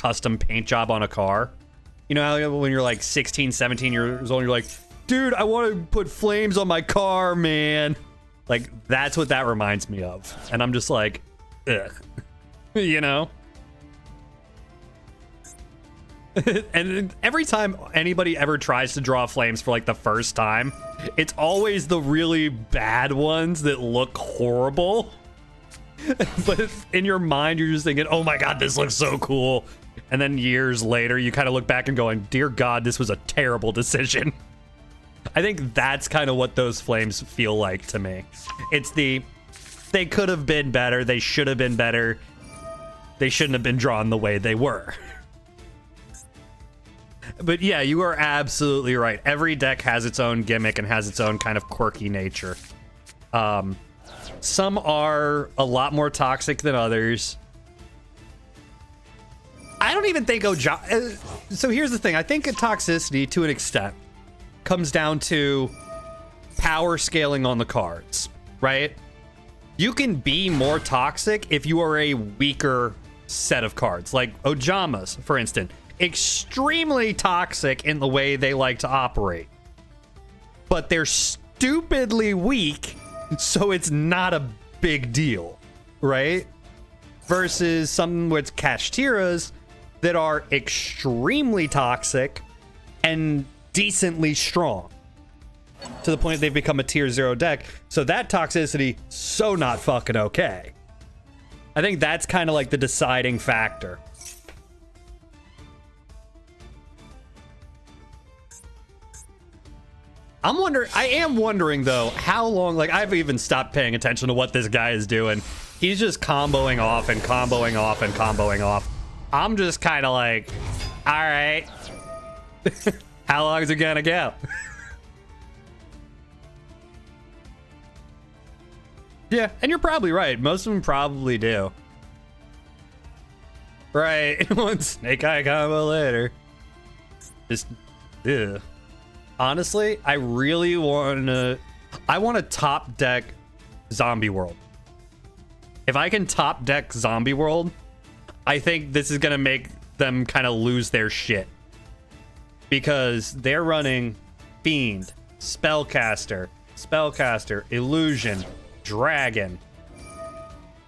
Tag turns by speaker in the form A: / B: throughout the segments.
A: custom paint job on a car. You know how when you're like 16, 17 years old, you're like, dude, I want to put flames on my car, man. Like, that's what that reminds me of. And I'm just like, ugh. You know? And every time anybody ever tries to draw flames for like the first time, it's always the really bad ones that look horrible. But in your mind, you're just thinking, oh my God, this looks so cool. And then years later, you kind of look back and going, dear God, this was a terrible decision. I think that's kind of what those flames feel like to me. It's the, they could have been better. They should have been better. They shouldn't have been drawn the way they were. But yeah, you are absolutely right. Every deck has its own gimmick and has its own kind of quirky nature. Some are a lot more toxic than others. I don't even think so here's the thing. I think a toxicity, to an extent, comes down to power scaling on the cards, right? You can be more toxic if you are a weaker set of cards. Like Ojamas, for instance. Extremely toxic in the way they like to operate. But they're stupidly weak, so it's not a big deal, right? Versus something with Kashtiras that are extremely toxic and decently strong. To the point they've become a tier 0 deck. So that toxicity, so not fucking okay. I think that's kind of like the deciding factor. I am wondering though, how long, like I've even stopped paying attention to what this guy is doing. He's just comboing off and comboing off and comboing off. I'm just kind of like, all right, how long is it gonna go? Yeah, and you're probably right. Most of them probably do. Right, one snake eye combo later. Just, ugh. Honestly, I really want to top deck Zombie World. If I can top deck Zombie World, I think this is going to make them kind of lose their shit. Because they're running Fiend, Spellcaster, Illusion, Dragon.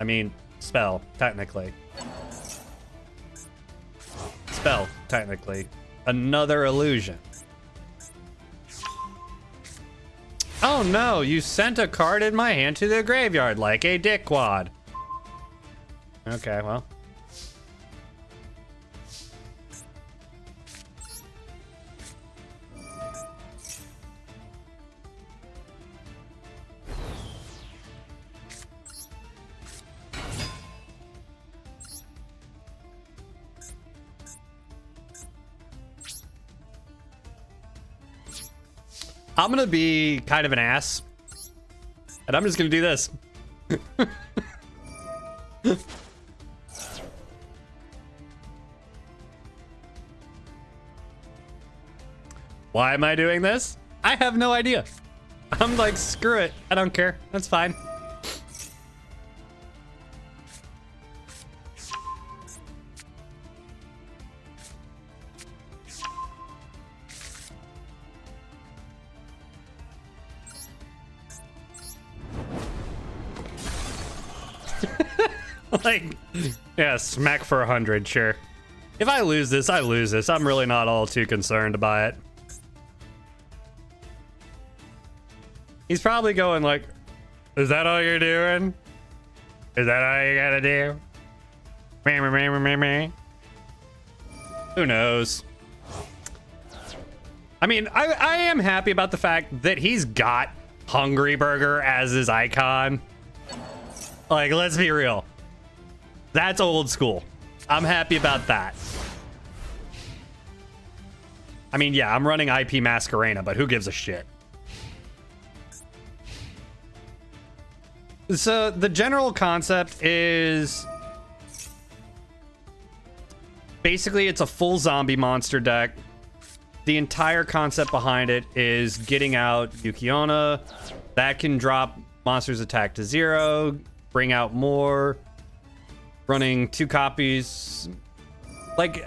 A: I mean, Spell, technically. Spell, technically. Another Illusion. Oh no, you sent a card in my hand to the graveyard like a dickwad. Okay, well. I'm gonna be kind of an ass, and I'm just gonna do this. Why am I doing this? I have no idea. I'm like, screw it. I don't care. That's fine. Like, yeah, smack for 100, sure. If I lose this, I lose this. I'm really not all too concerned by it. He's probably going like, is that all you're doing? Is that all you gotta do? Who knows? I mean, I am happy about the fact that he's got Hungry Burger as his icon. Like, let's be real. That's old school. I'm happy about that. I mean, yeah, I'm running IP Masquerena, but who gives a shit? So the general concept is basically it's a full zombie monster deck. The entire concept behind it is getting out Yukiona. That can drop monsters attack to 0, bring out more. Running 2 copies like,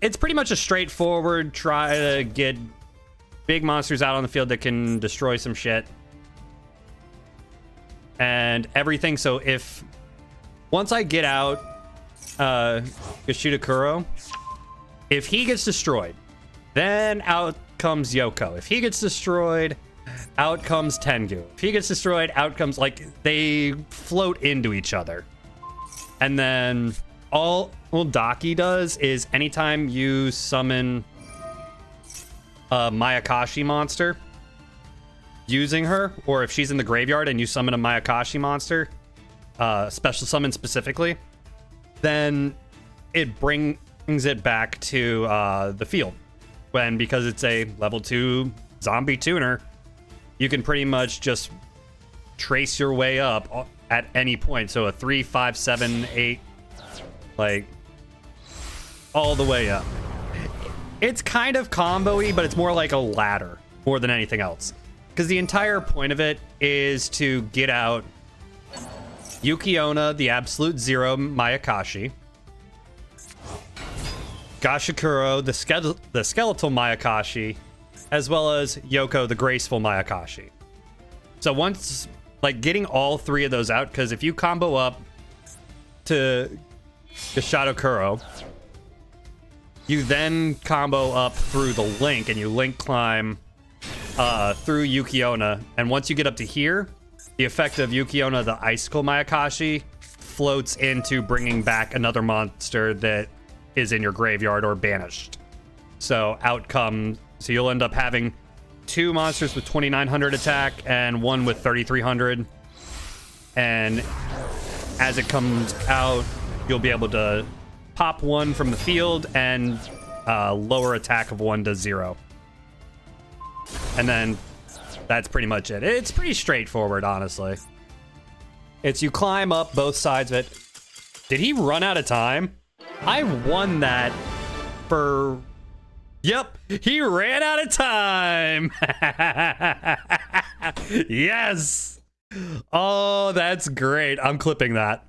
A: it's pretty much a straightforward try to get big monsters out on the field that can destroy some shit. And everything, so once I get out Gashitakuro, if he gets destroyed, then out comes Yoko. If he gets destroyed, out comes Tengu. If he gets destroyed, out comes, like, they float into each other. And then all Daki does is anytime you summon a Mayakashi monster using her, or if she's in the graveyard and you summon a Mayakashi monster, special summon specifically, then it brings it back to the field. Because it's a level 2 zombie tuner, you can pretty much just trace your way up at any point. So a 3, 5, 7, 8, like, all the way up. It's kind of combo-y, but it's more like a ladder more than anything else. Because the entire point of it is to get out Yukiona, the Absolute Zero Mayakashi, Gashikuro, the Skeletal Mayakashi, as well as Yoko, the Graceful Mayakashi. So once, like, getting all 3 of those out, because if you combo up to Gashadokuro, you then combo up through the link, and you link climb through Yukiona, and once you get up to here, the effect of Yukiona, the Icicle Mayakashi, floats into bringing back another monster that is in your graveyard or banished. So so you'll end up having 2 monsters with 2,900 attack and 1 with 3,300. And as it comes out, you'll be able to pop 1 from the field and lower attack of 1 to 0. And then that's pretty much it. It's pretty straightforward, honestly. It's you climb up both sides of it. Did he run out of time? I won that for... Yep, he ran out of time. Yes. Oh, that's great. I'm clipping that.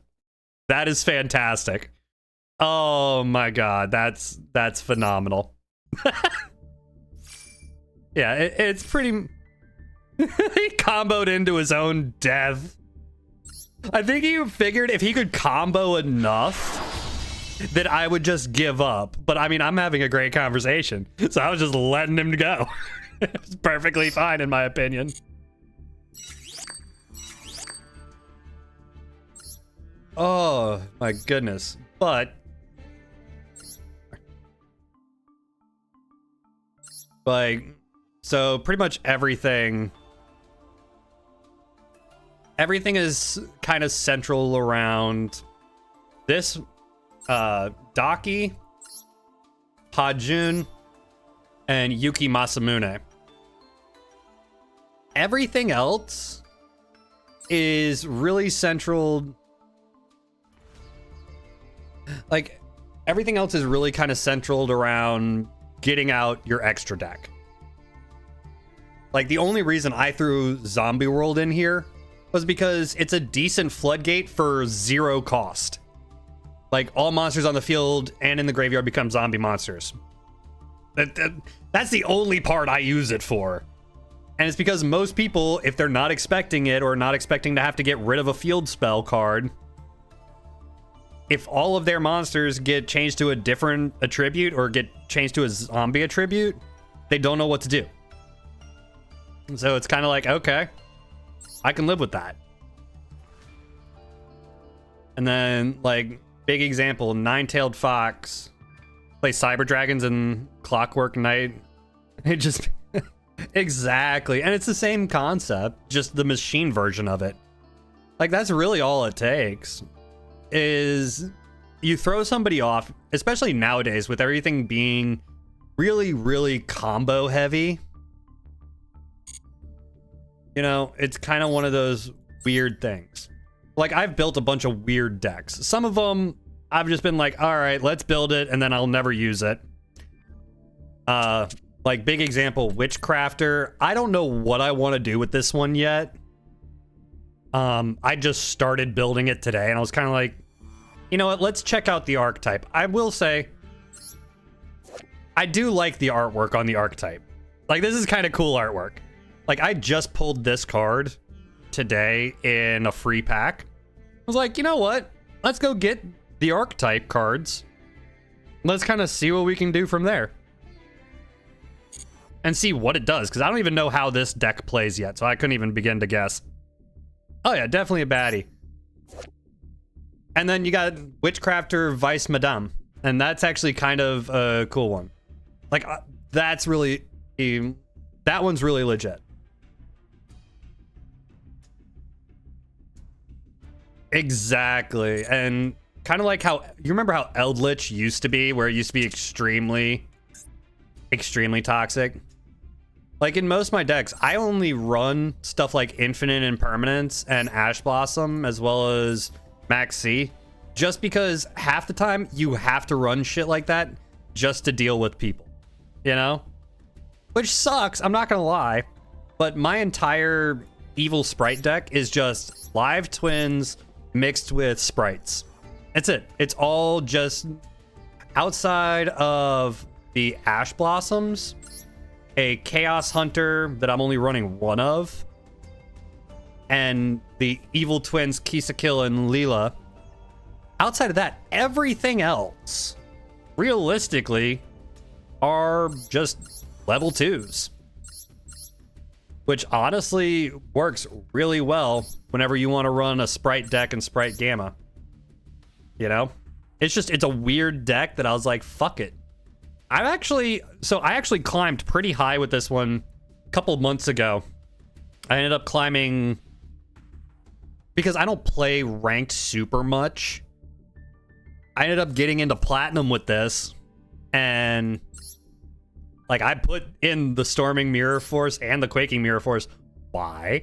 A: That is fantastic. Oh my god, that's phenomenal. Yeah, it's pretty... He comboed into his own death. I think he figured if he could combo enough that I would just give up. But I mean, I'm having a great conversation, so I was just letting him go. It's perfectly fine, in my opinion. Oh my goodness. But like, so pretty much everything is kind of central around this Daki, Hajun, and Yuki Masamune. Everything else is really central. Like, everything else is really kind of centered around getting out your extra deck. Like, the only reason I threw Zombie World in here was because it's a decent floodgate for 0 cost. Like, all monsters on the field and in the graveyard become zombie monsters. That's the only part I use it for. And it's because most people, if they're not expecting it or not expecting to have to get rid of a field spell card, if all of their monsters get changed to a different attribute or get changed to a zombie attribute, they don't know what to do. So it's kind of like, okay, I can live with that. And then, like, big example, Nine-Tailed Fox plays Cyber Dragons and Clockwork Knight. It just... Exactly. And it's the same concept, just the machine version of it. Like, that's really all it takes. Is you throw somebody off, especially nowadays with everything being really, really combo heavy. You know, it's kind of one of those weird things. Like, I've built a bunch of weird decks. Some of them, I've just been like, all right, let's build it, and then I'll never use it. Like, big example, Witchcrafter. I don't know what I want to do with this one yet. I just started building it today, and I was kind of like, you know what, let's check out the archetype. I will say, I do like the artwork on the archetype. Like, this is kind of cool artwork. Like, I just pulled this card today in a free pack. I was like, you know what? Let's go get the archetype cards. Let's kind of see what we can do from there. And see what it does, because I don't even know how this deck plays yet, so I couldn't even begin to guess. Oh yeah, definitely a baddie. And then you got Witchcrafter Vice Madame, and that's actually kind of a cool one. Like, that's really... that one's really legit. Exactly, and kind of like how... You remember how Eldritch used to be, where it used to be extremely toxic? Like, in most of my decks, I only run stuff like Infinite Impermanence and Ash Blossom, as well as Max C, just because half the time you have to run shit like that just to deal with people, you know? Which sucks, I'm not gonna lie, but my entire Evil Sprite deck is just live twins mixed with sprites. That's it. It's all just outside of the Ash Blossoms, a Chaos Hunter that I'm only running one of, and the Evil Twins Kisakil and Leela. Outside of that, everything else, realistically, are just level 2s. Which honestly works really well whenever you want to run a Sprite deck and Sprite Gamma. You know? It's a weird deck that I was like, fuck it. I actually climbed pretty high with this one a couple months ago. I ended up climbing, because I don't play ranked super much, I ended up getting into platinum with this, and like, I put in the Storming Mirror Force and the Quaking Mirror Force. Why?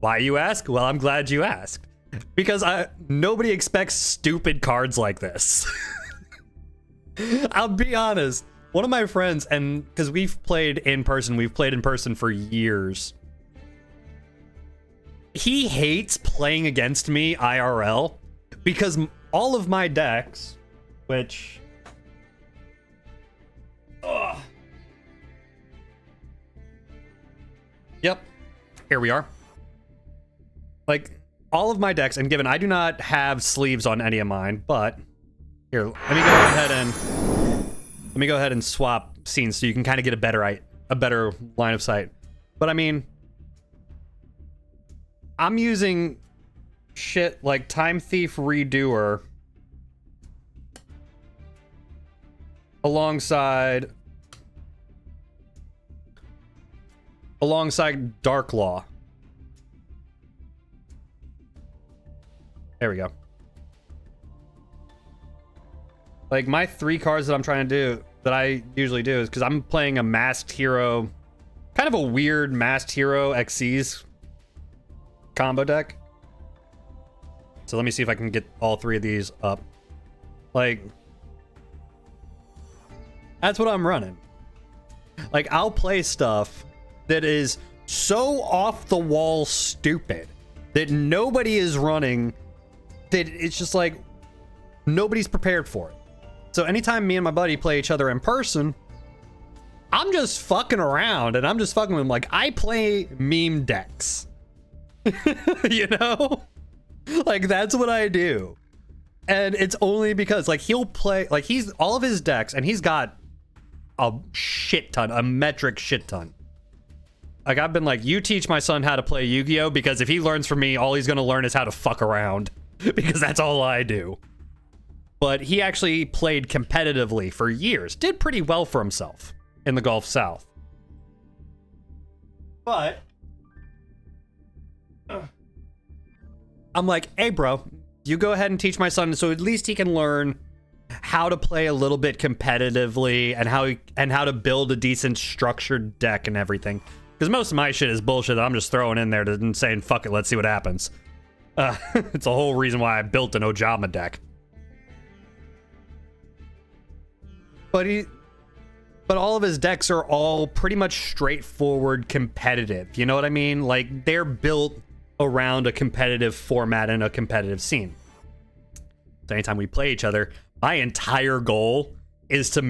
A: Why, you ask? Well, I'm glad you asked. Because nobody expects stupid cards like this. I'll be honest. One of my friends, and because we've played in person for years. He hates playing against me IRL because all of my decks, which... Ugh. Yep, here we are. Like, all of my decks, and given I do not have sleeves on any of mine, but here, let me go ahead and swap scenes so you can kind of get a better line of sight. But I mean, I'm using shit like Time Thief Redoer alongside Dark Law. There we go. Like, my 3 cards that I'm trying to do, that I usually do, is because I'm playing a Masked Hero, kind of a weird Masked Hero Xyz combo deck. So let me see if I can get all 3 of these up. Like, that's what I'm running. Like, I'll play stuff that is so off the wall stupid that nobody is running, that it's just like nobody's prepared for it. So anytime me and my buddy play each other in person, I'm just fucking around and I'm just fucking with him. Like, I play meme decks. You know? Like, that's what I do. And it's only because, like, he'll play, like, he's all of his decks, and he's got a shit ton, a metric shit ton. Like, I've been like, you teach my son how to play Yu-Gi-Oh! Because if he learns from me, all he's gonna learn is how to fuck around. Because that's all I do. But he actually played competitively for years. Did pretty well for himself in the Gulf South. But I'm like, hey, bro, you go ahead and teach my son so at least he can learn how to play a little bit competitively and how to build a decent structured deck and everything. Because most of my shit is bullshit that I'm just throwing in there and saying, fuck it, let's see what happens. It's the whole reason why I built an Ojama deck. But all of his decks are all pretty much straightforward competitive. You know what I mean? Like, they're built around a competitive format and a competitive scene. So anytime we play each other, my entire goal is to make